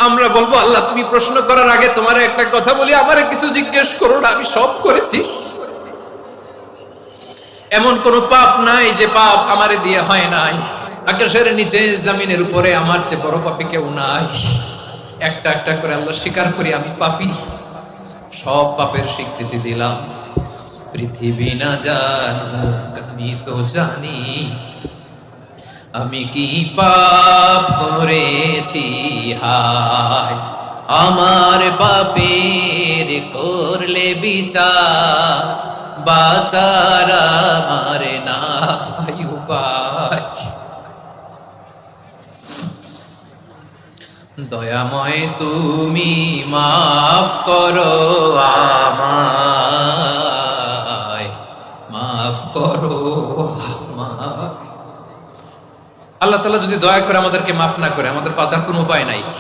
আমরা বলবো আল্লাহ তুমি প্রশ্ন করার আগে তোমার একটা কথা বলি, আমারে কিছু জিজ্ঞেস করো না, আমি সব করেছি। এমন কোন পাপ নাই যে পাপ আমারে দিয়ে হয় নাই। আকাশের নিচে জমিনের উপরে আমার চেয়ে বড় পাপী কেউ নাই। একটা একটা করে আল্লাহ স্বীকার করি আমি পাপী, সব পাপের স্বীকৃতি দিলাম। পৃথিবী না জানুক আমি তো জানি, আমি কি পাপ করেছি হায়। আমার পাপের করলে বিচার, বাঁচার আমার নাই উপায়। দয়াময় তুমি মাফ করো আমায়, মাফ করো আমায়। আল্লাহ তাআলা যদি দয়া করে আমাদেরকে মাফ না করে, আমাদের বাঁচার কোনো উপায় নাই।